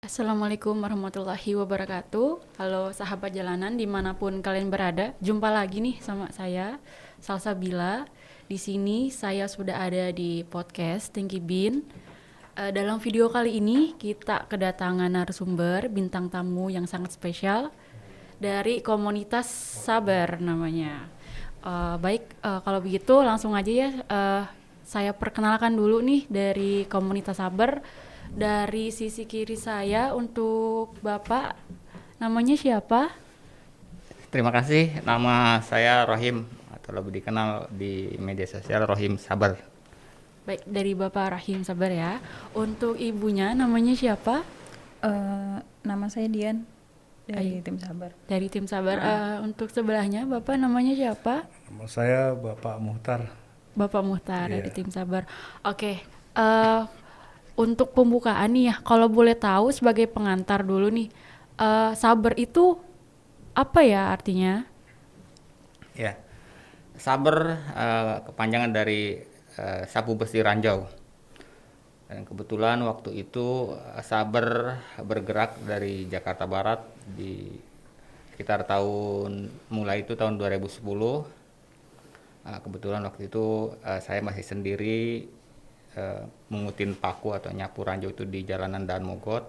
Assalamualaikum warahmatullahi wabarakatuh. Halo sahabat jalanan dimanapun kalian berada. Jumpa lagi nih sama saya, Salsabila. Di sini saya sudah ada di podcast Thinky Bean. Dalam video kali ini kita kedatangan narasumber bintang tamu yang sangat spesial dari komunitas Sabar namanya. Kalau begitu langsung aja ya. Saya perkenalkan dulu nih dari komunitas Sabar. Dari sisi kiri saya untuk Bapak, namanya siapa? Terima kasih, nama saya Rohim atau lebih dikenal di media sosial Rohim Sabar. Baik, dari Bapak Rahim Sabar ya. Untuk ibunya namanya siapa? Nama saya Dian dari Ay, tim Sabar. Dari tim Sabar. Untuk sebelahnya Bapak namanya siapa? Nama saya Bapak Muhtar. Bapak Muhtar dari Iya. tim Sabar. Oke, untuk pembukaan nih ya, kalau boleh tahu sebagai pengantar dulu nih, Sabar itu apa ya artinya? Ya, Sabar kepanjangan dari Sapu Bersih Ranjau. Dan kebetulan waktu itu Sabar bergerak dari Jakarta Barat di sekitar tahun 2010. Kebetulan waktu itu saya masih sendiri mengutin paku atau nyapu ranjau itu di jalanan Daan Mogot.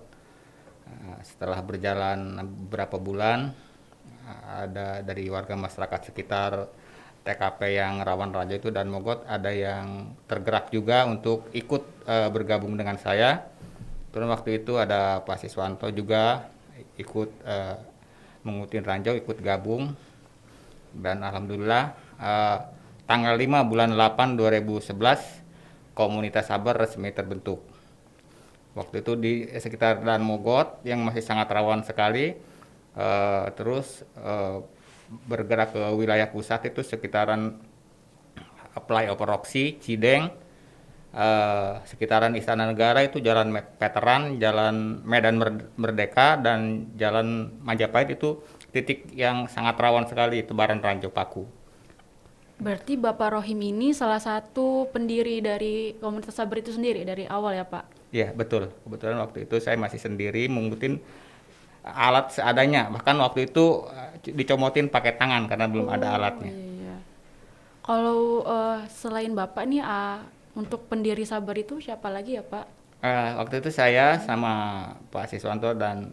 Setelah berjalan beberapa bulan, ada dari warga masyarakat sekitar TKP yang rawan ranjau itu Daan Mogot, ada yang tergerak juga untuk ikut bergabung dengan saya. Terus waktu itu ada Pak Siswanto juga ikut mengutin ranjau, ikut gabung. Dan alhamdulillah tanggal 5 bulan 8 2011 komunitas Sabar resmi terbentuk. Waktu itu di sekitar Daan Mogot yang masih sangat rawan sekali, terus bergerak ke wilayah pusat itu sekitaran Flyover Roxy, Cideng, sekitaran Istana Negara itu Jalan Veteran, Jalan Medan Merdeka, dan Jalan Majapahit itu titik yang sangat rawan sekali tebaran ranjau paku. Berarti Bapak Rohim ini salah satu pendiri dari komunitas Sabar itu sendiri dari awal ya Pak? Ya betul, kebetulan waktu itu saya masih sendiri mengutin alat seadanya, bahkan waktu itu dicomotin pakai tangan karena belum ada alatnya. Iya. Kalau selain Bapak nih, untuk pendiri Sabar itu siapa lagi ya Pak? Waktu itu saya sama Pak Siswanto dan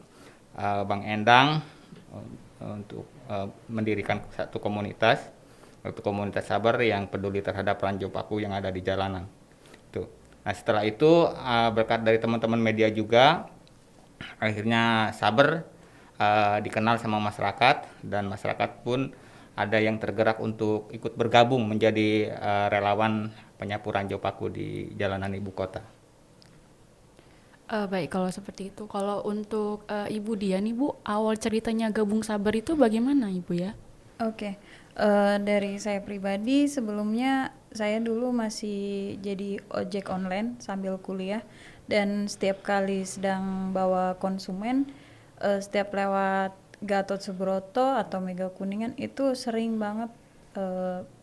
Bang Endang untuk mendirikan satu komunitas, waktu komunitas Sabar yang peduli terhadap ranjau paku yang ada di jalanan. Tuh. Nah setelah itu berkat dari teman-teman media juga, akhirnya Sabar dikenal sama masyarakat, dan masyarakat pun ada yang tergerak untuk ikut bergabung menjadi relawan penyapu ranjau paku di jalanan ibu kota. Baik, kalau seperti itu. Kalau untuk Ibu Dian, Ibu, awal ceritanya gabung Sabar itu bagaimana Ibu ya? Oke, dari saya pribadi sebelumnya saya dulu masih jadi ojek online sambil kuliah, dan setiap kali sedang bawa konsumen, setiap lewat Gatot Subroto atau Mega Kuningan itu sering banget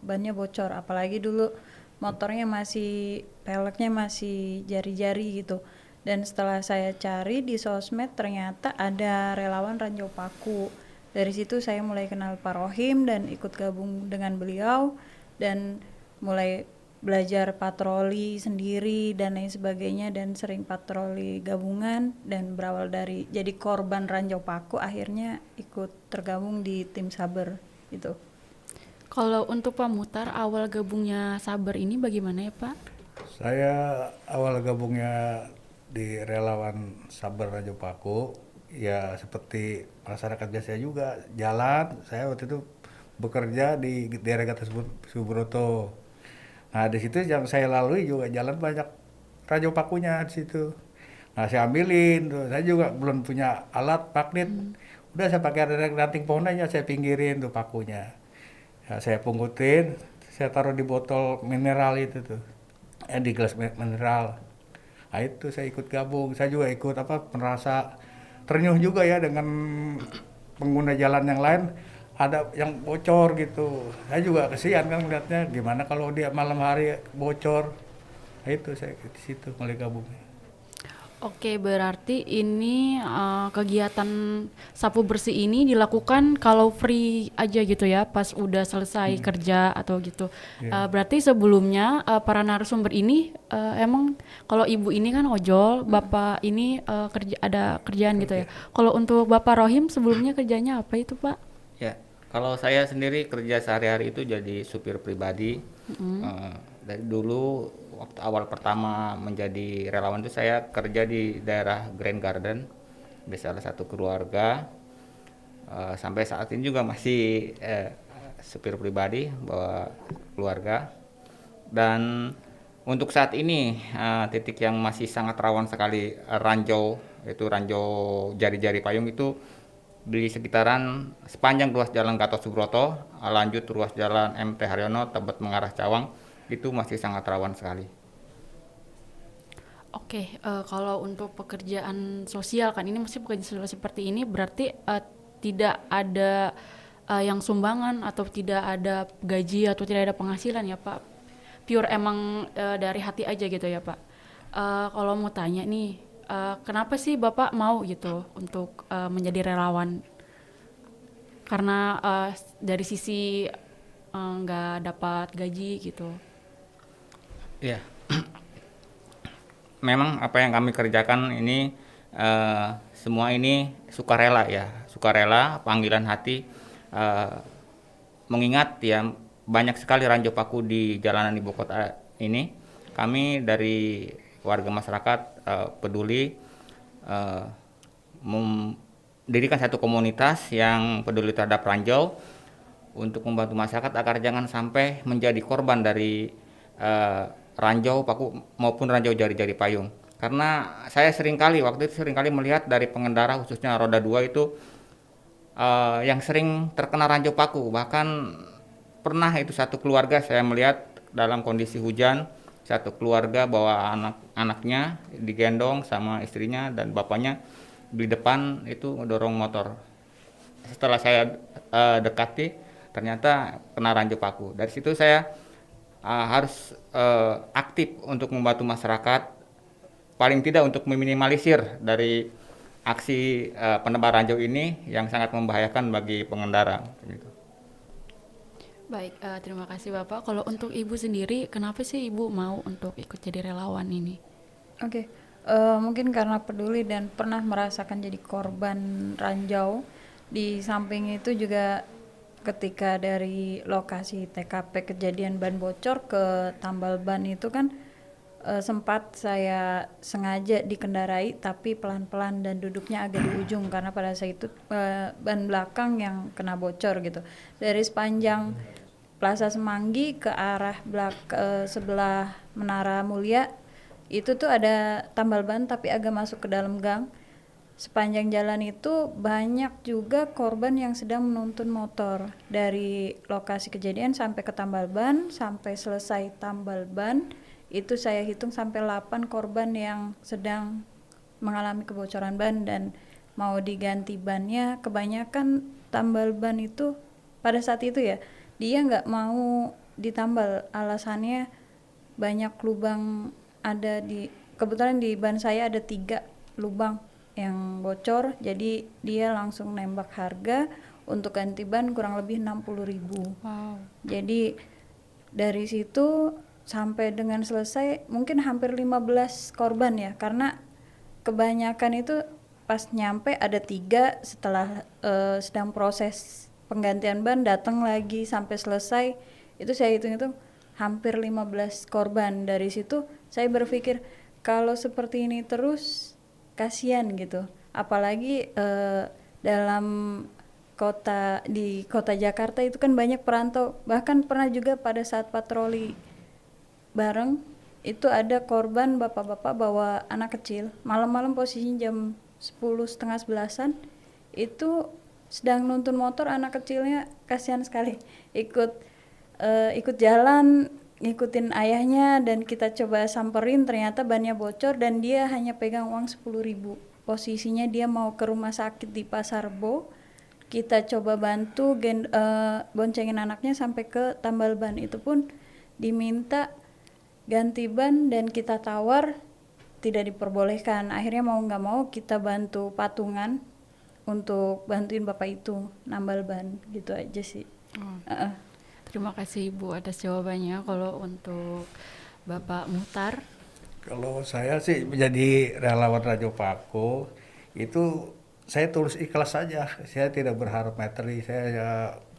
bannya bocor, apalagi dulu motornya masih peleknya masih jari-jari gitu. Dan setelah saya cari di sosmed ternyata ada relawan ranjau paku. Dari situ saya mulai kenal Pak Rohim dan ikut gabung dengan beliau, dan mulai belajar patroli sendiri dan lain sebagainya, dan sering patroli gabungan, dan berawal dari jadi korban ranjau paku akhirnya ikut tergabung di tim Sabar gitu. Kalau untuk Pak Muhtar, awal gabungnya Sabar ini bagaimana ya Pak? Saya awal gabungnya di relawan Sabar Ranjau Paku, ya seperti masyarakat biasa juga, jalan. Saya waktu itu bekerja di daerah Gatot Subroto. Nah di situ yang saya lalui juga jalan banyak ranjau pakunya di situ. Nah saya ambilin tuh, saya juga belum punya alat magnet. Udah saya pakai ranting pohon aja, saya pinggirin tuh pakunya. Ya, saya pungutin, saya taruh di botol mineral itu tuh, di gelas mineral. Nah itu saya ikut gabung, saya juga ikut merasa ternyuh juga ya dengan pengguna jalan yang lain ada yang bocor gitu. Saya juga kesian kan melihatnya, gimana kalau dia malam hari bocor. Nah itu saya di situ mulai gabung. Oke, berarti ini kegiatan sapu bersih ini dilakukan kalau free aja gitu ya, pas udah selesai kerja atau gitu. Berarti sebelumnya para narasumber ini emang kalau ibu ini kan ojol, bapak ini kerja ada kerjaan gitu ya. Kalau untuk Bapak Rohim sebelumnya kerjanya apa itu, Pak? Ya, kalau saya sendiri kerja sehari-hari itu jadi supir pribadi. Dari dulu waktu awal pertama menjadi relawan itu saya kerja di daerah Grand Garden di salah satu keluarga. Sampai saat ini juga masih supir pribadi bawa keluarga. Dan untuk saat ini titik yang masih sangat rawan sekali ranjau, yaitu ranjau jari-jari payung itu di sekitaran sepanjang ruas jalan Gatot Subroto, lanjut ruas jalan MT Haryono, Tebet mengarah Cawang, itu masih sangat rawan sekali. Oke, kalau untuk pekerjaan sosial kan ini masih pekerjaan sosial seperti ini berarti tidak ada yang sumbangan atau tidak ada gaji atau tidak ada penghasilan ya Pak? Pure emang dari hati aja gitu ya Pak? Kalau mau tanya nih, kenapa sih Bapak mau gitu untuk menjadi relawan? Karena dari sisi nggak dapat gaji gitu. Ya, memang apa yang kami kerjakan ini semua ini sukarela ya, sukarela, panggilan hati. Mengingat ya banyak sekali ranjau paku di jalanan ibu kota ini, kami dari warga masyarakat peduli mendirikan satu komunitas yang peduli terhadap ranjau untuk membantu masyarakat agar jangan sampai menjadi korban dari ranjau paku maupun ranjau jari-jari payung. Karena saya waktu itu seringkali melihat dari pengendara khususnya roda 2 itu yang sering terkena ranjau paku. Bahkan pernah itu satu keluarga saya melihat dalam kondisi hujan, satu keluarga bawa anak-anaknya digendong sama istrinya dan bapaknya di depan itu dorong motor. Setelah saya dekati ternyata kena ranjau paku. Dari situ saya harus aktif untuk membantu masyarakat, paling tidak untuk meminimalisir dari aksi penebar ranjau ini yang sangat membahayakan bagi pengendara. Baik, terima kasih Bapak. Kalau untuk Ibu sendiri, kenapa sih Ibu mau untuk ikut jadi relawan ini? Oke, mungkin karena peduli dan pernah merasakan jadi korban ranjau. Di samping itu juga ketika dari lokasi TKP kejadian ban bocor ke tambal ban itu kan sempat saya sengaja dikendarai tapi pelan-pelan dan duduknya agak di ujung karena pada saat itu ban belakang yang kena bocor gitu. Dari sepanjang Plaza Semanggi ke arah sebelah Menara Mulia itu tuh ada tambal ban tapi agak masuk ke dalam gang. Sepanjang jalan itu banyak juga korban yang sedang menuntun motor dari lokasi kejadian sampai ke tambal ban, sampai selesai tambal ban itu saya hitung sampai 8 korban yang sedang mengalami kebocoran ban dan mau diganti bannya. Kebanyakan tambal ban itu pada saat itu ya dia nggak mau ditambal, alasannya banyak lubang ada kebetulan di ban saya ada 3 lubang yang bocor, jadi dia langsung nembak harga untuk ganti ban kurang lebih 60.000. Wow. Jadi dari situ sampai dengan selesai mungkin hampir 15 korban ya, karena kebanyakan itu pas nyampe ada 3 setelah sedang proses penggantian ban datang lagi sampai selesai itu saya hitung hampir 15 korban. Dari situ saya berpikir kalau seperti ini terus kasihan gitu, apalagi dalam di kota Jakarta itu kan banyak perantau. Bahkan pernah juga pada saat patroli bareng itu ada korban bapak-bapak bawa anak kecil malam-malam posisinya jam 10:30-11an itu sedang nuntun motor, anak kecilnya kasihan sekali ikut jalan ngikutin ayahnya dan kita coba samperin ternyata bannya bocor dan dia hanya pegang uang 10.000. Posisinya dia mau ke rumah sakit di Pasar Bo. Kita coba bantu boncengin anaknya sampai ke tambal ban, itu pun diminta ganti ban dan kita tawar tidak diperbolehkan. Akhirnya mau nggak mau kita bantu patungan untuk bantuin bapak itu nambal ban gitu aja sih. Heeh. Terima kasih Ibu atas jawabannya. Kalau untuk Bapak Muhtar, Kalau saya sih menjadi relawan Rajo Paku itu saya tulus ikhlas saja. Saya tidak berharap materi, saya ya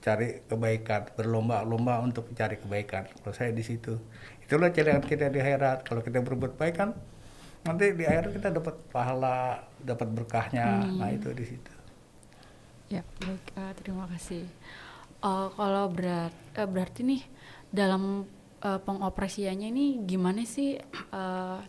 cari kebaikan, berlomba-lomba untuk mencari kebaikan. Kalau saya di situ, itulah cirian kita di akhirat. Kalau kita berbuat baik kan, nanti di akhirat kita dapat pahala, dapat berkahnya. Nah itu di situ. ya baik, terima kasih. Kalau berarti nih dalam pengoperasiannya ini gimana sih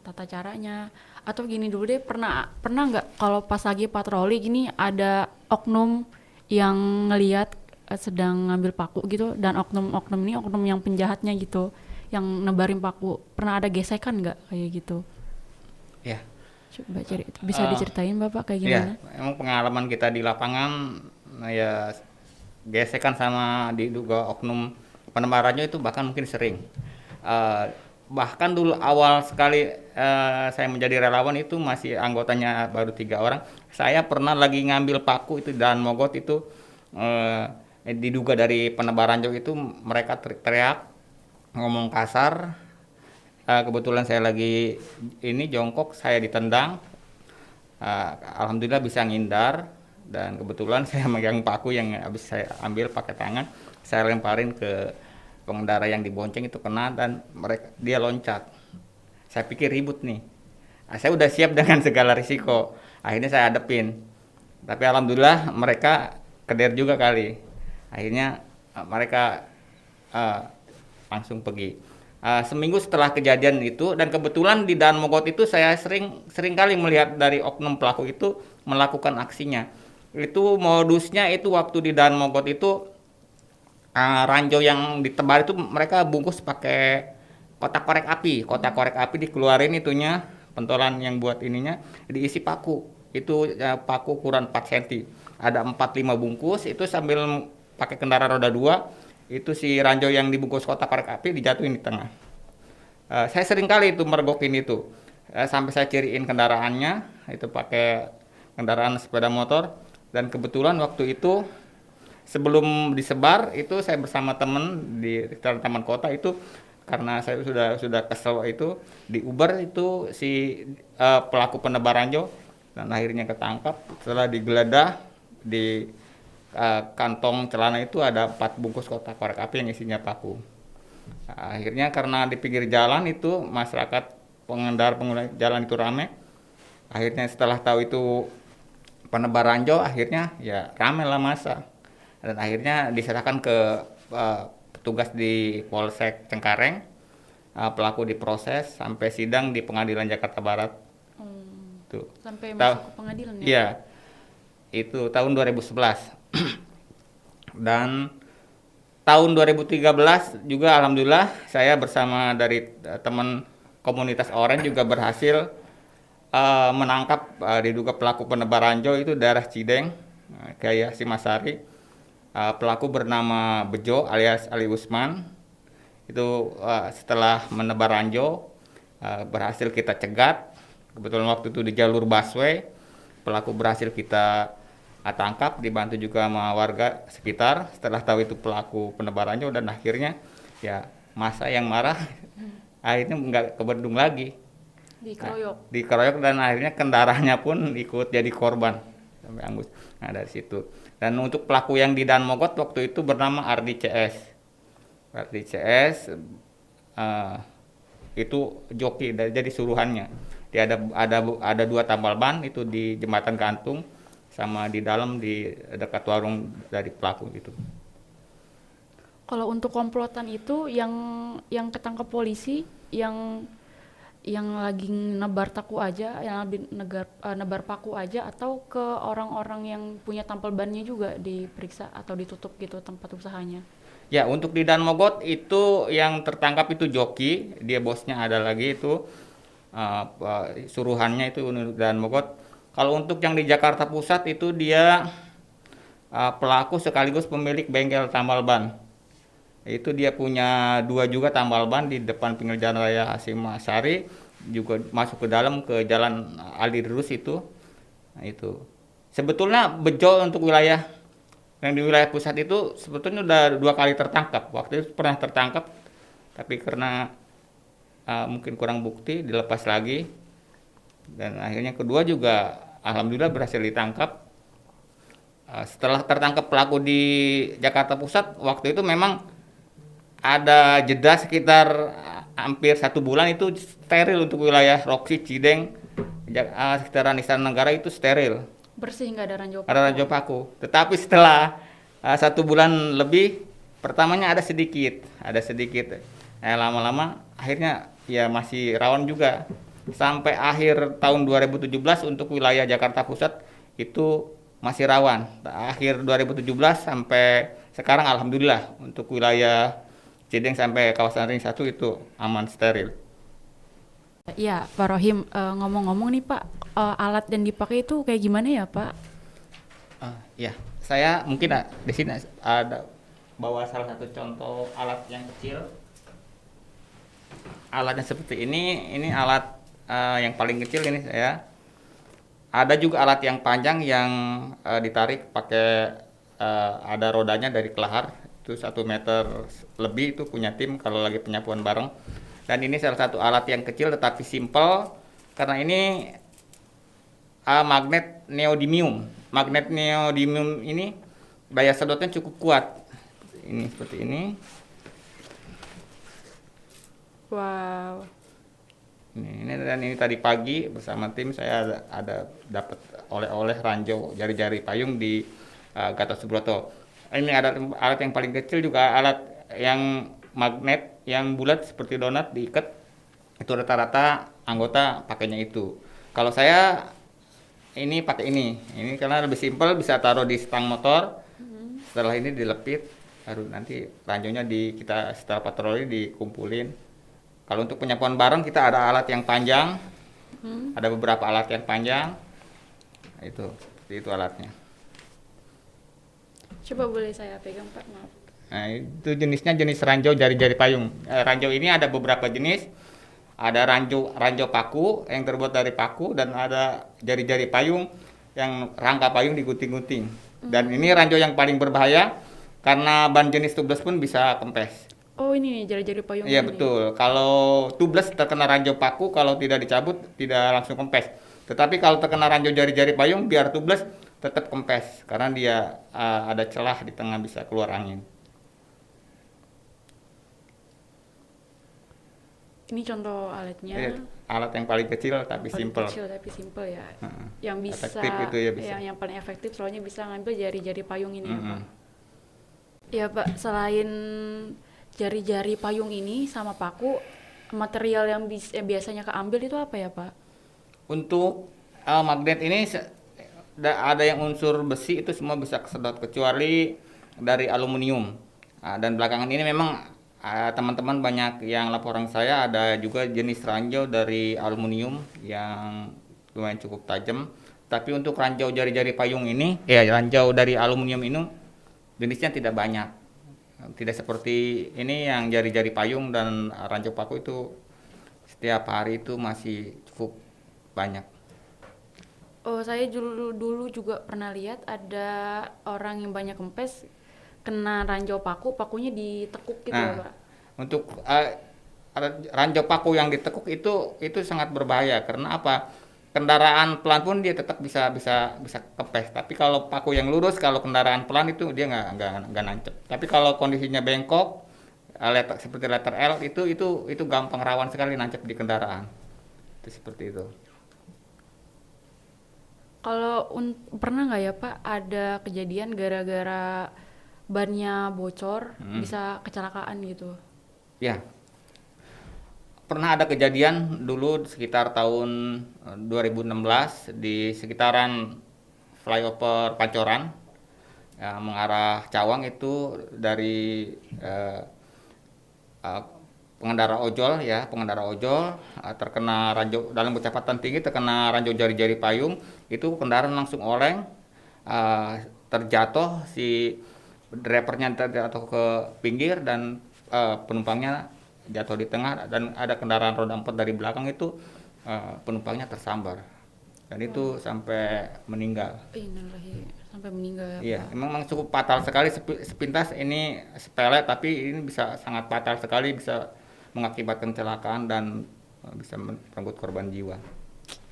tata caranya? Atau gini dulu deh, pernah nggak kalau pas lagi patroli gini ada oknum yang ngelihat sedang ngambil paku gitu, dan oknum ini oknum yang penjahatnya gitu, yang nebarin paku, pernah ada gesekan nggak kayak gitu? Ya, Coba bisa diceritain Bapak kayak gimana? ya, emang pengalaman kita di lapangan ya gesekan sama diduga oknum penebarannya itu bahkan mungkin sering. Bahkan dulu awal sekali saya menjadi relawan itu masih anggotanya baru 3 orang. Saya pernah lagi ngambil paku itu dan mogot itu diduga dari penebar ranjau itu, mereka teriak ngomong kasar. Kebetulan saya lagi ini jongkok, saya ditendang. Alhamdulillah bisa ngindar, dan kebetulan saya megang paku yang habis saya ambil pakai tangan, saya lemparin ke pengendara yang dibonceng, itu kena dan dia loncat. Saya pikir ribut nih. Saya udah siap dengan segala risiko. Akhirnya saya hadepin. Tapi alhamdulillah mereka keder juga kali. Akhirnya mereka langsung pergi. Seminggu setelah kejadian itu, dan kebetulan di Daan Mogot itu saya sering kali melihat dari oknum pelaku itu melakukan aksinya. Itu modusnya itu waktu di Daan Mogot itu ranjau yang ditebar itu mereka bungkus pakai kotak korek api dikeluarin itunya, pentolan yang buat ininya diisi paku. Itu paku ukuran 4 cm. Ada 4-5 bungkus, itu sambil pakai kendaraan roda 2, itu si ranjau yang dibungkus kotak korek api dijatuhin di tengah. Saya sering kali itu mergokin itu. Sampai saya ciriin kendaraannya, itu pakai kendaraan sepeda motor. Dan kebetulan waktu itu sebelum disebar itu saya bersama teman di taman kota itu, karena saya sudah kesel itu di Uber itu si pelaku penebar ranjau, dan akhirnya ketangkap setelah digeledah di kantong celana itu ada 4 bungkus kotak korek api yang isinya paku. Akhirnya karena di pinggir jalan itu masyarakat pengendara jalan itu ramai. Akhirnya setelah tahu itu penebar ranjau, akhirnya ya ramai lah masa. Dan akhirnya diserahkan ke petugas di Polsek Cengkareng. Pelaku diproses sampai sidang di Pengadilan Jakarta Barat. Tuh. Sampai masuk ke pengadilan ya? Iya. Itu tahun 2011. Dan tahun 2013 juga alhamdulillah saya bersama dari teman komunitas Orange juga berhasil menangkap diduga pelaku penebar ranjau itu daerah Cideng, Gaya Simasari. Pelaku bernama Bejo alias Ali Usman. Itu setelah menebar ranjau berhasil kita cegat. Kebetulan waktu itu di jalur busway, pelaku berhasil kita tangkap, dibantu juga sama warga sekitar. Setelah tahu itu pelaku penebar ranjau, dan akhirnya ya masa yang marah akhirnya nggak ke Bandung lagi, dikeroyok, dan akhirnya kendaraannya pun ikut jadi korban sampai angus. Nah dari situ. Dan untuk pelaku yang di Daan Mogot waktu itu bernama Ardi CS. Itu joki, jadi suruhannya. Dia ada 2 tambal ban itu di jembatan gantung, sama di dalam di dekat warung dari pelaku gitu. Kalau untuk komplotan itu yang ketangkap polisi, yang lagi nebar paku aja, yang lebih nebar paku aja, atau ke orang-orang yang punya tampal bannya juga diperiksa atau ditutup gitu tempat usahanya? Ya, untuk di Daan Mogot itu yang tertangkap itu joki, dia bosnya ada lagi itu suruhannya itu Daan Mogot. Kalau untuk yang di Jakarta Pusat itu dia pelaku sekaligus pemilik bengkel tambal ban. Itu dia punya 2 juga tambal ban di depan pinggir jalan raya Hasim Asari, juga masuk ke dalam ke jalan Aldirus itu. Nah, itu sebetulnya bejo untuk wilayah yang di wilayah pusat itu sebetulnya udah 2 kali tertangkap. Waktu itu pernah tertangkap, tapi karena mungkin kurang bukti dilepas lagi, dan akhirnya kedua juga alhamdulillah berhasil ditangkap. Setelah tertangkap pelaku di Jakarta Pusat, waktu itu memang ada jeda sekitar hampir 1 bulan itu steril untuk wilayah Roksi, Cideng, sekitaran Istana Negara itu steril. Bersih, nggak ada ranjau paku. Ada ranjau paku. Tetapi setelah 1 bulan lebih, pertamanya ada sedikit. Lama-lama akhirnya ya masih rawan juga. Sampai akhir tahun 2017 untuk wilayah Jakarta Pusat itu masih rawan. Akhir 2017 sampai sekarang alhamdulillah untuk wilayah Cideng sampai kawasan Ring 1 itu aman, steril. Ya, Pak Rohim, ngomong-ngomong nih Pak, alat yang dipakai itu kayak gimana ya Pak? Ya, saya mungkin di sini ada bawa salah satu contoh alat yang kecil. Alatnya seperti ini alat yang paling kecil ini saya. Ada juga alat yang panjang yang ditarik pakai ada rodanya dari kelahar, itu 1 meter lebih, itu punya tim kalau lagi penyapuan bareng. Dan ini salah satu alat yang kecil tetapi simple karena ini magnet neodymium. Magnet neodymium ini daya sedotnya cukup kuat. Ini seperti ini. Wow. Ini dan ini tadi pagi bersama tim saya ada dapat oleh-oleh ranjau jari-jari payung di Gatot Subroto. Ini ada alat yang paling kecil juga, alat yang magnet yang bulat seperti donat diikat. Itu rata-rata anggota pakainya itu. Kalau saya ini pakai ini karena lebih simpel, bisa taruh di stang motor. Setelah ini dilepit, baru nanti ranjaunya kita setelah patroli dikumpulin. Kalau untuk penyapuan bareng kita ada alat yang panjang, ada beberapa alat yang panjang, itu alatnya. Coba boleh saya pegang Pak, maaf. Nah, itu jenisnya jenis ranjau jari-jari payung. Ranjau ini ada beberapa jenis, ada ranjau paku yang terbuat dari paku, dan ada jari-jari payung yang rangka payung digunting-gunting. Dan ini ranjau yang paling berbahaya karena ban jenis tubeless pun bisa kempes. Oh ini nih jari-jari payung. Iya ini. betul. Kalau tubeless terkena ranjau paku, kalau tidak dicabut tidak langsung kempes. Tetapi kalau terkena ranjau jari-jari payung, biar tubeless tetap kempes karena dia ada celah di tengah, bisa keluar angin. Ini contoh alatnya. Alat yang paling kecil tapi simple. Kecil tapi simple ya. Yang bisa, efektif itu ya bisa. Yang paling efektif soalnya bisa ngambil jari-jari payung ini ya Pak. Ya Pak, selain jari-jari payung ini sama paku, material yang biasanya keambil itu apa ya Pak? Untuk Magnet ini ada yang unsur besi, itu semua bisa kesedot kecuali dari aluminium. Dan belakangan ini memang teman-teman banyak yang laporan saya ada juga jenis ranjau dari aluminium yang lumayan cukup tajam. Tapi untuk ranjau jari-jari payung ini, ranjau dari aluminium ini jenisnya tidak banyak. Tidak seperti ini yang jari-jari payung dan ranjau paku itu setiap hari itu masih cukup banyak. Oh, saya dulu juga pernah lihat ada orang yang banyak kempes kena ranjau paku, pakunya ditekuk gitu ya Pak. Untuk ranjau paku yang ditekuk itu sangat berbahaya karena apa? Kendaraan pelan pun dia tetap bisa kempes. Tapi kalau paku yang lurus, kalau kendaraan pelan itu dia nggak nancep. Tapi kalau kondisinya bengkok, seperti letter L itu gampang rawan sekali nancep di kendaraan. Itu seperti itu. Kalau pernah nggak ya Pak ada kejadian gara-gara bannya bocor bisa kecelakaan gitu? Ya. Pernah ada kejadian dulu sekitar tahun 2016 di sekitaran flyover Pancoran mengarah Cawang, itu dari pengendara ojol terkena ranjau dalam kecepatan tinggi, terkena ranjau jari-jari payung, itu kendaraan langsung oleng, terjatuh, si drivernya terjatuh ke pinggir dan penumpangnya jatuh di tengah dan ada kendaraan roda 4 dari belakang itu penumpangnya tersambar dan itu sampai meninggal. Innalillahi, sampai meninggal ya Iya, Pak. memang cukup fatal sekali. Sepintas ini sepele, tapi ini bisa sangat fatal sekali, bisa mengakibatkan kecelakaan dan bisa merenggut korban jiwa.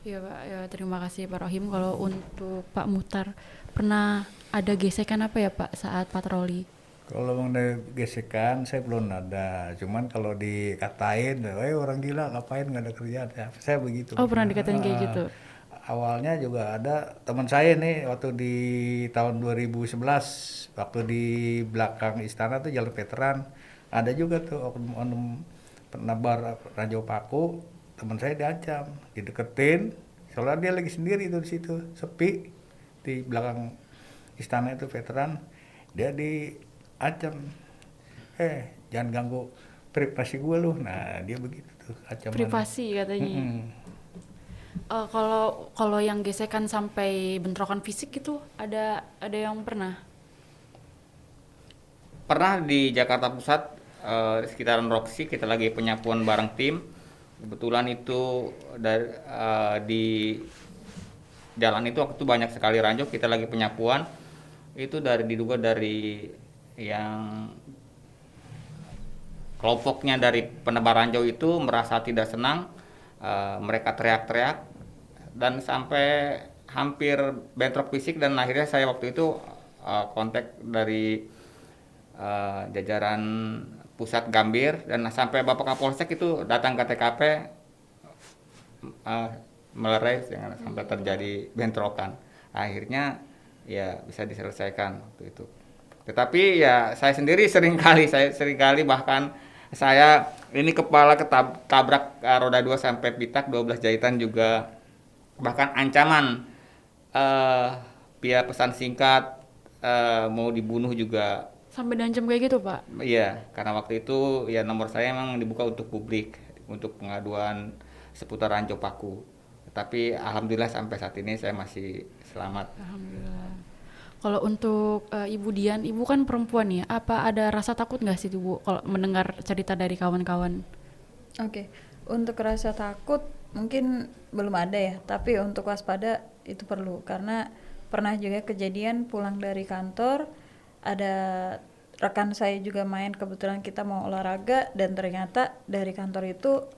Iya Pak, ya terima kasih Pak Rohim. Kalau untuk Pak Muhtar, pernah ada gesekan apa ya Pak saat patroli? Kalau mengenai gesekan saya belum ada, cuman kalau dikatain, orang gila ngapain nggak ada kerjaan, saya begitu. Oh pernah dikatain kayak gitu? Awalnya juga ada teman saya nih waktu di tahun 2011, waktu di belakang istana tuh Jalan Veteran, ada juga tuh oknum penebar ranjau paku, teman saya diancam, dideketin, soalnya dia lagi sendiri tuh di situ, sepi di belakang istana itu veteran, dia diancam, jangan ganggu privasi gue lu, nah dia begitu tuh ancaman. Privasi katanya. Kalau yang gesekan sampai bentrokan fisik itu ada yang pernah? Pernah di Jakarta Pusat, sekitaran Roxy, kita lagi penyapuan bareng tim. Kebetulan itu di jalan itu waktu itu banyak sekali ranjau, kita lagi penyapuan. Itu diduga dari yang kelompoknya dari penebar ranjau itu merasa tidak senang, mereka teriak-teriak dan sampai hampir bentrok fisik, dan akhirnya saya waktu itu kontak dari jajaran pusat Gambir dan sampai Bapak Kapolsek itu datang ke TKP, melerai sampai terjadi bentrokan. Akhirnya ya bisa diselesaikan waktu itu. Tetapi ya saya seringkali bahkan saya ini kepala ketabrak roda 2 sampai pitak, 12 jahitan juga, bahkan ancaman via pesan singkat mau dibunuh juga. Sampai diancam kayak gitu Pak? Iya, karena waktu itu ya nomor saya memang dibuka untuk publik, untuk pengaduan seputar ranjau paku. Tapi alhamdulillah sampai saat ini saya masih selamat. Alhamdulillah. Kalau untuk Ibu Dian, Ibu kan perempuan ya, apa ada rasa takut nggak sih Bu kalau mendengar cerita dari kawan-kawan? Oke, untuk rasa takut mungkin belum ada ya, tapi untuk waspada itu perlu, karena pernah juga kejadian pulang dari kantor, ada rekan saya juga main, kebetulan kita mau olahraga, dan ternyata dari kantor itu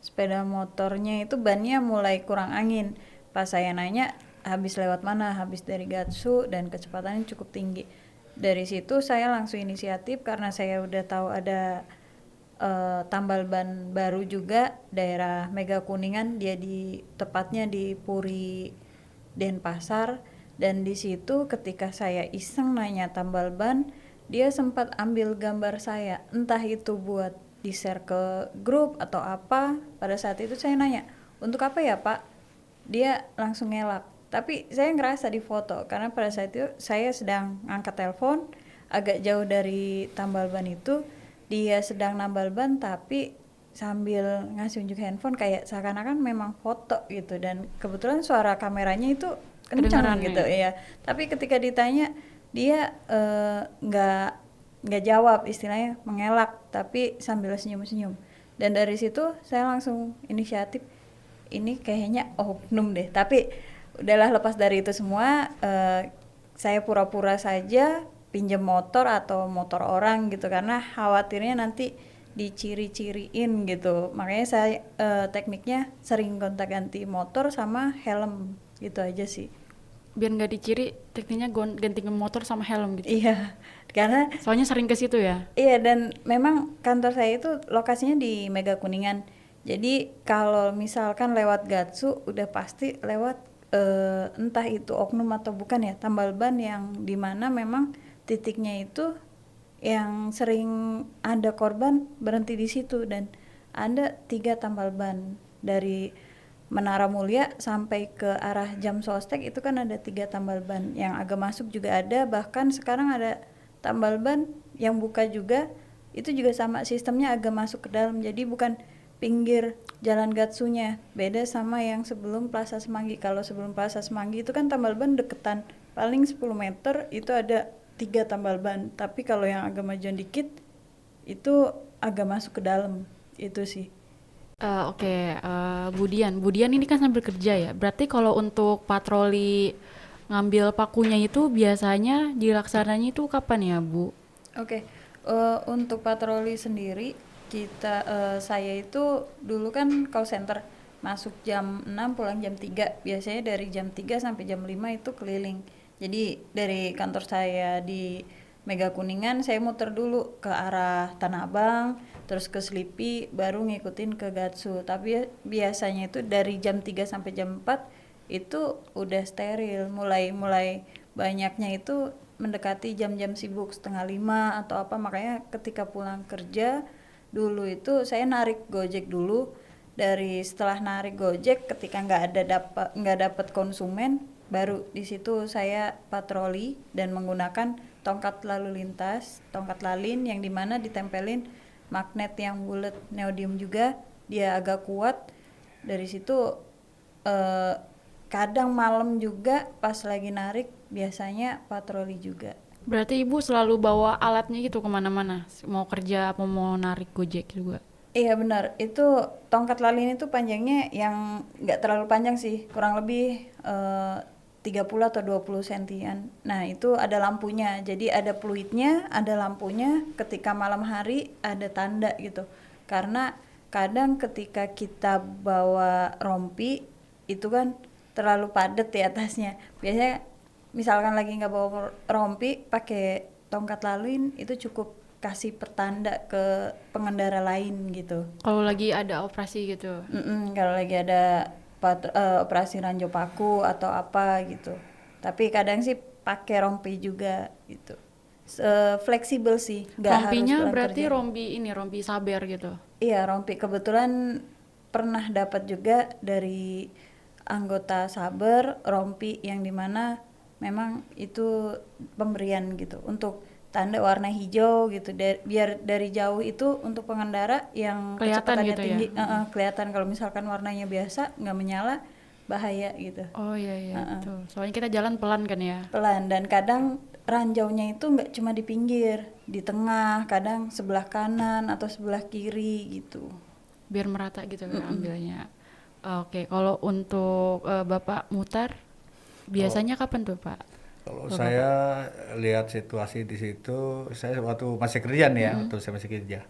sepeda motornya itu bannya mulai kurang angin. Pas saya nanya habis lewat mana, habis dari Gatsu dan kecepatannya cukup tinggi. Dari situ saya langsung inisiatif karena saya udah tahu ada tambal ban baru juga daerah Mega Kuningan, dia tepatnya di Puri Denpasar, dan di situ ketika saya iseng nanya tambal ban, dia sempat ambil gambar saya, entah itu buat di-share ke grup atau apa. Pada saat itu saya nanya, untuk apa ya Pak? Dia langsung ngelak. Tapi saya ngerasa di foto, karena pada saat itu saya sedang ngangkat telepon, agak jauh dari tambal ban itu, dia sedang nambal ban tapi sambil ngasih unjuk handphone kayak seakan-akan memang foto gitu, dan kebetulan suara kameranya itu kencang gitu ya. Tapi ketika ditanya dia nggak jawab, istilahnya mengelak tapi sambil senyum-senyum. Dan dari situ saya langsung inisiatif, ini kayaknya oknum deh. Tapi udahlah, lepas dari itu semua, saya pura-pura saja pinjam motor atau motor orang gitu, karena khawatirnya nanti diciri-ciriin gitu. Makanya saya tekniknya sering gonta-ganti motor sama helm gitu aja sih. Biar nggak diciri, tekniknya ganti motor sama helm gitu. Iya, karena soalnya sering ke situ ya. Iya, dan memang kantor saya itu lokasinya di Mega Kuningan. Jadi kalau misalkan lewat Gatsu udah pasti lewat entah itu oknum atau bukan ya, tambal ban yang dimana memang titiknya itu yang sering ada korban berhenti di situ, dan ada 3 tambal ban dari Menara Mulia sampai ke arah Jam Sostek itu kan ada 3 tambal ban, yang agak masuk juga ada, bahkan sekarang ada tambal ban yang buka juga, itu juga sama sistemnya agak masuk ke dalam, jadi bukan pinggir jalan Gatsunya, beda sama yang sebelum Plaza Semanggi. Kalau sebelum Plaza Semanggi itu kan tambal ban deketan, paling 10 meter itu ada 3 tambal ban, tapi kalau yang agak majuan dikit itu agak masuk ke dalam itu sih. Oke, Budian ini kan sambil kerja ya. Berarti kalau untuk patroli ngambil pakunya itu biasanya dilaksananya itu kapan ya, Bu? Oke, untuk patroli sendiri saya itu dulu kan call center, masuk jam 6 pulang jam 3. Biasanya dari jam 3 sampai jam 5 itu keliling. Jadi dari kantor saya di Mega Kuningan saya muter dulu ke arah Tanah Abang, terus ke Selipi, baru ngikutin ke Gatsu. Tapi biasanya itu dari jam 3 sampai jam 4 itu udah steril. Mulai banyaknya itu mendekati jam-jam sibuk, 4:30 atau apa. Makanya ketika pulang kerja dulu itu saya narik Gojek dulu. Dari setelah narik Gojek, ketika nggak dapat konsumen, baru di situ saya patroli dan menggunakan tongkat lalu lintas, tongkat lalin yang dimana ditempelin magnet yang bulat neodymium juga, dia agak kuat. Dari situ kadang malam juga pas lagi narik biasanya patroli juga. Berarti Ibu selalu bawa alatnya gitu kemana-mana, mau kerja apa mau narik Gojek juga? Iya benar, itu tongkat lalin itu panjangnya yang nggak terlalu panjang sih, kurang lebih 30 atau 20 sentian. Nah itu ada lampunya, jadi ada fluidnya, ada lampunya, ketika malam hari ada tanda gitu. Karena kadang ketika kita bawa rompi, itu kan terlalu padat di atasnya. Biasanya misalkan lagi nggak bawa rompi, pakai tongkat lalin, itu cukup kasih pertanda ke pengendara lain gitu. Kalau lagi ada operasi gitu? Kalau lagi ada operasi ranjau paku atau apa gitu. Tapi kadang sih pakai rompi juga gitu. Fleksibel sih, nggak harus Rompinya pulang berarti kerja. rompi saber gitu? Iya, rompi kebetulan pernah dapat juga dari anggota Saber, rompi yang dimana memang itu pemberian gitu untuk tanda warna hijau gitu, biar dari jauh itu untuk pengendara yang Kelihatan kecepatannya gitu tinggi ya? kelihatan. Kalau misalkan warnanya biasa nggak menyala, bahaya gitu. Oh iya betul. Soalnya kita jalan pelan kan ya? Pelan, dan kadang ranjaunya itu nggak cuma di pinggir, di tengah, kadang sebelah kanan atau sebelah kiri gitu. Biar merata gitu kan ambilnya. Oke, kalau untuk Bapak mutar biasanya kapan tuh Pak? Kalau saya lihat situasi di situ, saya waktu masih kerja nih ya, waktu saya masih kerja,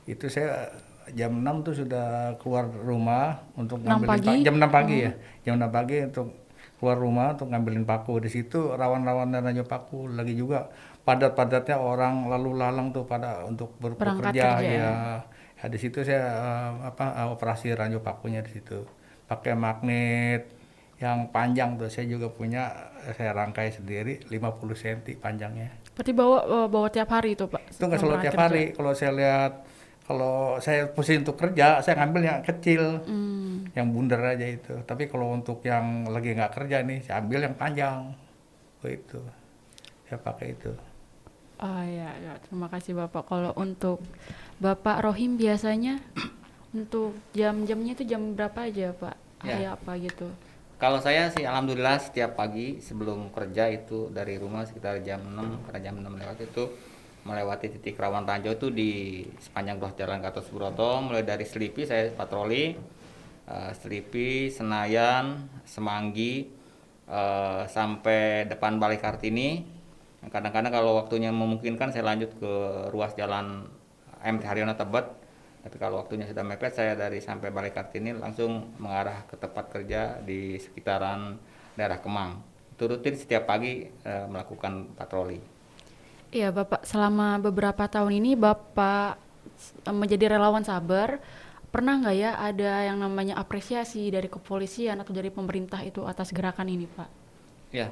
itu saya jam 6 tuh sudah keluar rumah untuk 6 ngambilin pagi? jam 6 pagi ya, jam 6 pagi untuk keluar rumah untuk ngambilin paku. Di situ rawan-rawan dan ranjau paku, lagi juga padat-padatnya orang lalu lalang tuh pada untuk Berangkat bekerja kerja. ya. Ya di situ saya operasi ranjau pakunya di situ. Pakai magnet yang panjang tuh, saya juga punya, saya rangkai sendiri 50 cm panjangnya. Berarti bawa tiap hari itu Pak? Itu nggak selalu tiap hari. Kalau saya lihat, kalau saya pusing untuk kerja, saya ngambil yang kecil, yang bundar aja itu. Tapi kalau untuk yang lagi nggak kerja nih, saya ambil yang panjang. Itu, saya pakai itu. Oh ya, terima kasih Bapak. Kalau untuk Bapak Rohim biasanya untuk jam-jamnya itu jam berapa aja Pak? Hari apa gitu? Kalau saya sih alhamdulillah setiap pagi sebelum kerja itu dari rumah sekitar jam 6, karena jam 6 lewat itu melewati titik rawan ranjau itu di sepanjang ruas jalan Gatot Subroto, mulai dari Selipi saya patroli, Selipi, Senayan, Semanggi, sampai depan Balai Kartini. Kadang-kadang kalau waktunya memungkinkan saya lanjut ke ruas jalan MT Haryono Tebet. Tapi kalau waktunya sudah mepet, saya dari sampai Balai Kartini langsung mengarah ke tempat kerja di sekitaran daerah Kemang. Itu rutin setiap pagi melakukan patroli. Iya Bapak, selama beberapa tahun ini Bapak menjadi relawan Saber, pernah nggak ya ada yang namanya apresiasi dari kepolisian atau dari pemerintah itu atas gerakan ini Pak? Ya,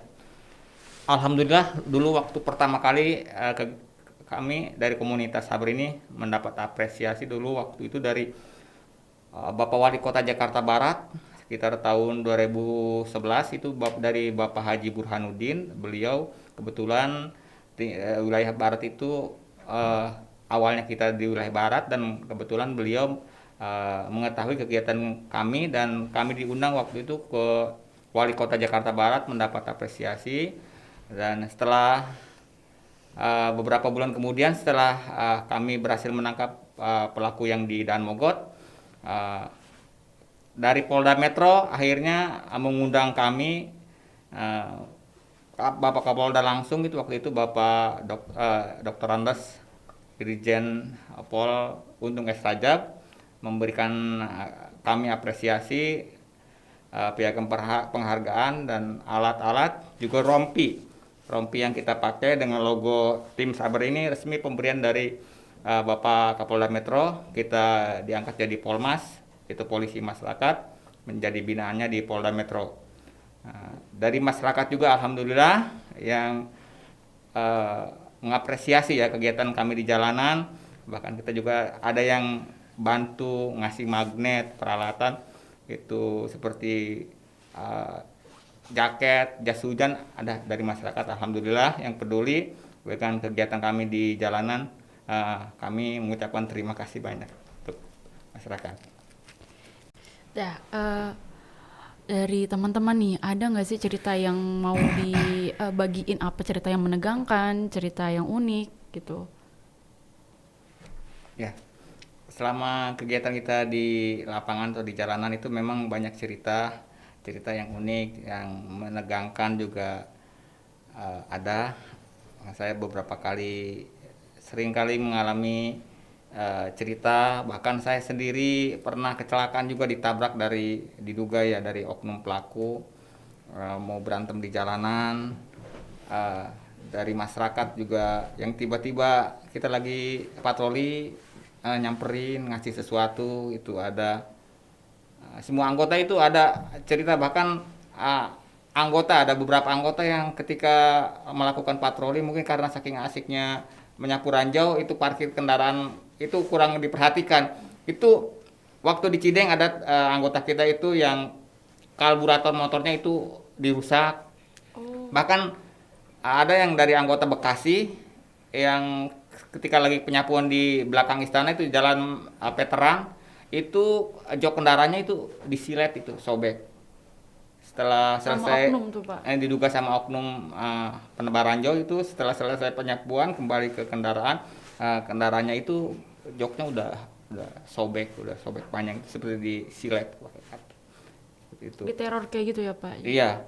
alhamdulillah dulu waktu pertama kali kami dari komunitas Saber ini mendapat apresiasi dulu waktu itu dari Bapak Wali Kota Jakarta Barat sekitar tahun 2011 itu dari Bapak Haji Burhanuddin. Beliau kebetulan wilayah Barat itu awalnya kita di wilayah Barat, dan kebetulan beliau mengetahui kegiatan kami dan kami diundang waktu itu ke Wali Kota Jakarta Barat mendapat apresiasi. Dan setelah beberapa bulan kemudian setelah kami berhasil menangkap pelaku yang di Daan Mogot. Dari Polda Metro akhirnya mengundang kami, Bapak Kapolda langsung itu waktu itu Bapak Dr. Andes Dirjen Pol Untung S. Rajab memberikan kami apresiasi, piagam penghargaan dan alat-alat, juga rompi yang kita pakai dengan logo tim Saber ini resmi pemberian dari Bapak Kapolda Metro. Kita diangkat jadi Polmas, itu polisi masyarakat, menjadi binaannya di Polda Metro. Dari masyarakat juga alhamdulillah yang mengapresiasi ya kegiatan kami di jalanan. Bahkan kita juga ada yang bantu ngasih magnet, peralatan itu seperti jaket, jas hujan, ada dari masyarakat alhamdulillah yang peduli dengan kegiatan kami di jalanan. Kami mengucapkan terima kasih banyak untuk masyarakat. Dari teman-teman nih, ada nggak sih cerita yang mau dibagiin, apa cerita yang menegangkan, cerita yang unik gitu? Ya, selama kegiatan kita di lapangan atau di jalanan itu memang banyak cerita yang unik, yang menegangkan juga ada. Saya beberapa kali, sering kali mengalami cerita, bahkan saya sendiri pernah kecelakaan juga, ditabrak diduga ya dari oknum pelaku, mau berantem di jalanan. Dari masyarakat juga yang tiba-tiba kita lagi patroli, nyamperin ngasih sesuatu, itu ada. Semua anggota itu ada cerita, bahkan ada beberapa anggota yang ketika melakukan patroli mungkin karena saking asiknya menyapu ranjau, itu parkir kendaraan itu kurang diperhatikan. Itu waktu di Cideng ada anggota kita itu yang karburator motornya itu dirusak. Bahkan ada yang dari anggota Bekasi yang ketika lagi penyapuan di belakang istana itu di jalan veteran, itu jok kendaraannya itu disilet, itu sobek. Setelah selesai oknum tuh, Pak. Diduga sama oknum penebar ranjau, itu setelah selesai penyapuan kembali ke kendaraan, kendaraannya itu joknya udah sobek panjang, seperti disilet itu. Diteror kayak gitu ya, Pak? Iya.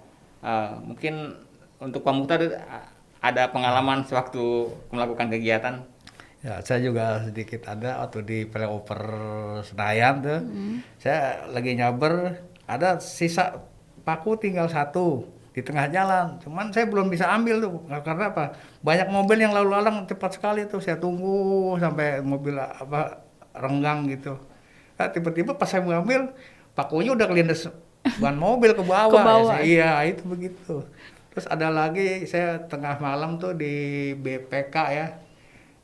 Mungkin untuk Pak Muhtar ada pengalaman sewaktu melakukan kegiatan? Ya, saya juga sedikit ada waktu di flyover Senayan tuh. Saya lagi nyaber, ada sisa paku tinggal satu di tengah jalan. Cuman saya belum bisa ambil tuh, karena apa? Banyak mobil yang lalu lalang cepat sekali tuh. Saya tunggu sampai mobil renggang gitu. Nah, tiba-tiba pas saya mengambil, pakunya udah kelindes ban mobil ke bawah. Iya, itu begitu. Terus ada lagi, saya tengah malam tuh di BPK ya,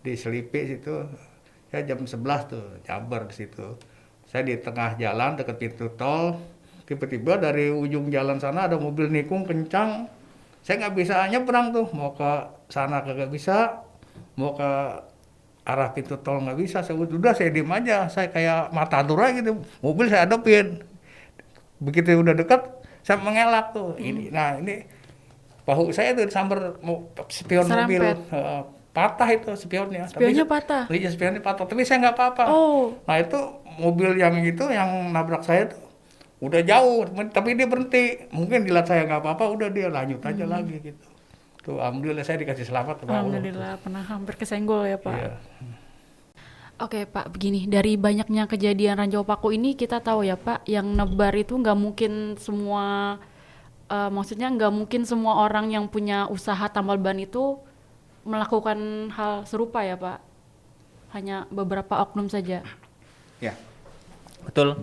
di Selipi situ. Saya jam 11 tuh, Jabar di situ. Saya di tengah jalan dekat pintu tol, tiba-tiba dari ujung jalan sana ada mobil nikung kencang. Saya nggak bisa nyebrang tuh, mau ke sana kagak bisa, mau ke arah pintu tol nggak bisa. Udah saya diem aja, saya kayak matador gitu. Mobil saya hadapin. Begitu udah dekat, saya mengelak tuh. Ini bahu saya tuh disambar spion mobil. Patah itu spionnya. Spionnya patah? Iya, spionnya patah, tapi saya nggak apa-apa. Nah itu mobil yang nabrak saya tuh udah jauh, tapi dia berhenti. Mungkin dilihat saya nggak apa-apa, udah dia lanjut aja lagi gitu. Tuh alhamdulillah saya dikasih selamat. Alhamdulillah, pernah hampir kesenggol ya, Pak. Iya. Oke Pak, begini, dari banyaknya kejadian ranjau paku ini kita tahu ya Pak, yang nebar itu nggak mungkin semua, maksudnya nggak mungkin semua orang yang punya usaha tambal ban itu melakukan hal serupa ya Pak, hanya beberapa oknum saja. Ya, betul.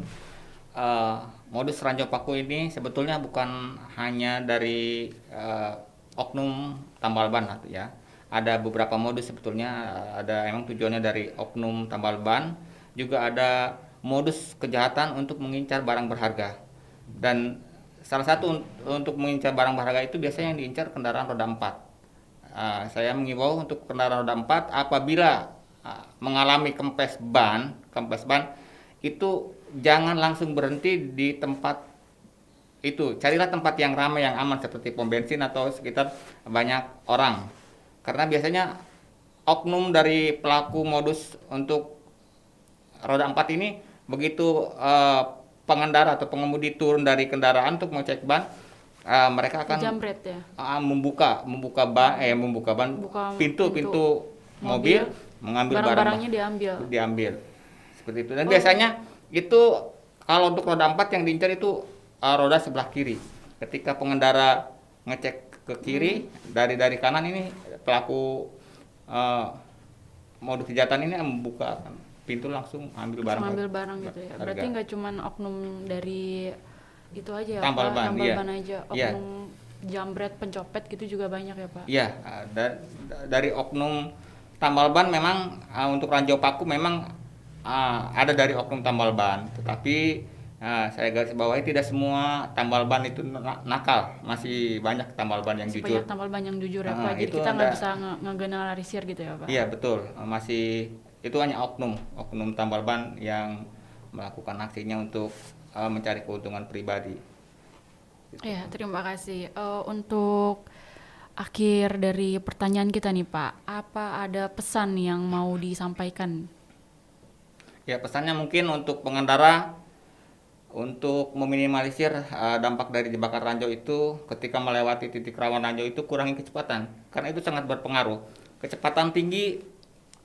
Modus ranjau paku ini sebetulnya bukan hanya dari oknum tambal ban ya. Ada beberapa modus sebetulnya, ada emang tujuannya dari oknum tambal ban, juga ada modus kejahatan untuk mengincar barang berharga. Dan salah satu untuk mengincar barang berharga itu biasanya yang diincar kendaraan roda 4. Saya mengimbau untuk kendaraan roda 4 apabila mengalami kempes ban itu jangan langsung berhenti di tempat itu. Carilah tempat yang ramai, yang aman seperti pom bensin atau sekitar banyak orang. Karena biasanya oknum dari pelaku modus untuk roda 4 ini begitu pengendara atau pengemudi turun dari kendaraan untuk mengecek ban, mereka akan Jambret ya. membuka ban Buka pintu mobil, mengambil barang-barangnya diambil seperti itu. Dan biasanya itu kalau untuk roda 4 yang diincar itu roda sebelah kiri. Ketika pengendara ngecek ke kiri dari kanan, ini pelaku modus kejahatan ini membuka pintu langsung ambil barang. Ambil barang gitu ya. Berarti nggak cuman oknum dari itu aja ya, tambal Pak? ban, Tambal iya. ban aja, Iya. oknum jambret, pencopet gitu juga banyak ya Pak? Iya, dari oknum tambal ban memang untuk Ranjau Paku memang ada dari oknum tambal ban, tetapi saya garis bawahi tidak semua tambal ban itu nakal, masih banyak tambal ban yang jujur. Banyak tambal ban yang jujur ya Pak, jadi itu kita nggak ada- bisa ngegeneralisir gitu ya Pak? Iya betul, masih itu hanya oknum tambal ban yang melakukan aksinya untuk mencari keuntungan pribadi. Iya, terima kasih. Untuk akhir dari pertanyaan kita nih Pak, apa ada pesan yang mau disampaikan? Ya, pesannya mungkin untuk pengendara untuk meminimalisir dampak dari jebakan ranjau itu, ketika melewati titik rawan ranjau itu kurangi kecepatan, karena itu sangat berpengaruh. Kecepatan tinggi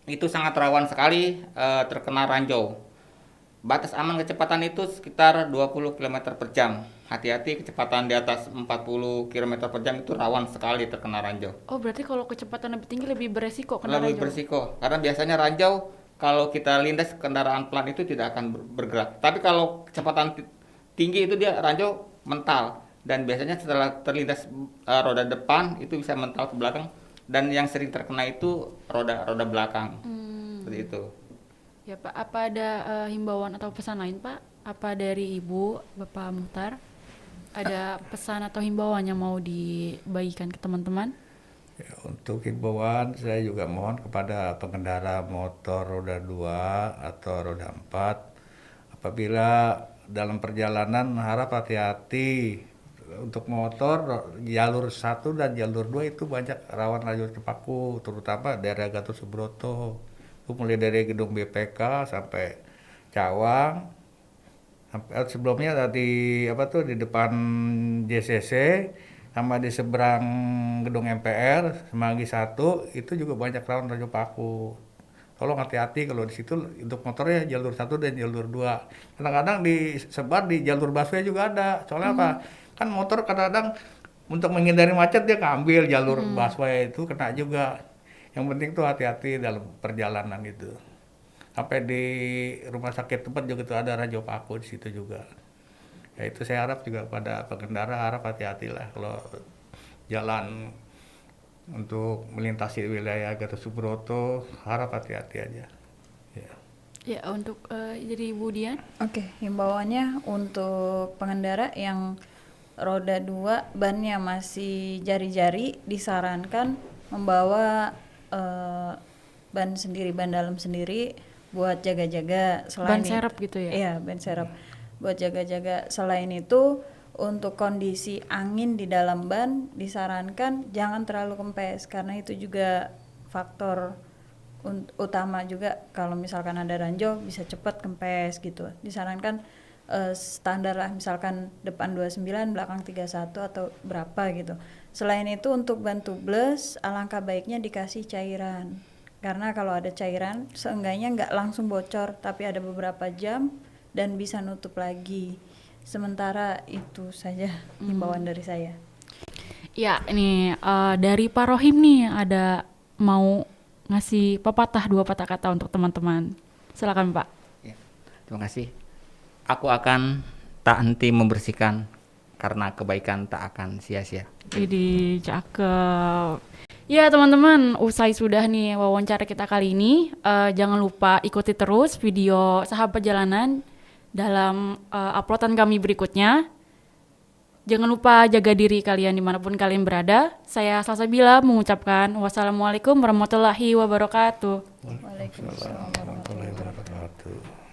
itu sangat rawan sekali terkena ranjau. Batas aman kecepatan itu sekitar 20 km per jam. Hati-hati, kecepatan di atas 40 km per jam itu rawan sekali terkena ranjau. Oh, berarti kalau kecepatan lebih tinggi lebih beresiko kena Lebih ranjau? bersiko, karena biasanya ranjau kalau kita lindas kendaraan pelan itu tidak akan bergerak. Tapi kalau kecepatan tinggi itu dia ranjau mental, dan biasanya setelah terlindas roda depan itu bisa mental ke belakang, dan yang sering terkena itu roda belakang. Seperti itu. Ya Pak, apa ada himbauan atau pesan lain Pak? Apa dari Ibu, Bapak Muhtar? Ada pesan atau himbauan yang mau dibagikan ke teman-teman? Ya, untuk himbauan saya juga mohon kepada pengendara motor roda 2 atau roda 4, apabila dalam perjalanan harap hati-hati. Untuk motor jalur 1 dan jalur 2 itu banyak rawan lajur terpaku, terutama daerah Gatot Subroto. Itu mulai dari gedung BPK sampai Cawang. Sebelumnya di di depan JCC sama di seberang gedung MPR Semanggi 1 itu juga banyak rawan ranjau paku. Tolong hati-hati kalau di situ untuk motornya jalur 1 dan jalur 2. Kadang-kadang disebar di jalur busway juga ada. Soalnya apa? Kan motor kadang-kadang untuk menghindari macet dia ngambil jalur busway, itu kena juga. Yang penting tuh hati-hati dalam perjalanan itu. Sampai di rumah sakit tempat juga tuh ada ranjau paku di situ juga. Ya itu saya harap juga pada pengendara harap hati-hatilah kalau jalan untuk melintasi wilayah Gatot Subroto, harap hati-hati aja. Ya. Ya, untuk jadi Ibu Dian? Oke, himbauannya untuk pengendara yang roda 2 bannya masih jari-jari disarankan membawa ban sendiri, ban dalam sendiri buat jaga-jaga. Ban serep gitu ya? Iya, ban serep buat jaga-jaga. Selain itu untuk kondisi angin di dalam ban disarankan jangan terlalu kempes, karena itu juga faktor utama juga kalau misalkan ada ranjau bisa cepat kempes gitu. Disarankan standar lah, misalkan depan 29 belakang 31 atau berapa gitu. Selain itu untuk ban tubeless alangkah baiknya dikasih cairan, karena kalau ada cairan seenggaknya nggak langsung bocor tapi ada beberapa jam dan bisa nutup lagi. Sementara itu saja himbauan dari saya. Ya, ini dari Pak Rohim nih ada mau ngasih dua patah kata untuk teman-teman. Silakan Pak. Ya, terima kasih. Aku akan tak henti membersihkan karena kebaikan tak akan sia-sia. Jadi cakep. Ya teman-teman, usai sudah nih wawancara kita kali ini. Jangan lupa ikuti terus video Sahabat Jalanan dalam uploadan kami berikutnya. Jangan lupa jaga diri kalian dimanapun kalian berada. Saya Salsabila mengucapkan wassalamualaikum warahmatullahi wabarakatuh. Waalaikumsalam Warahmatullahi wabarakatuh.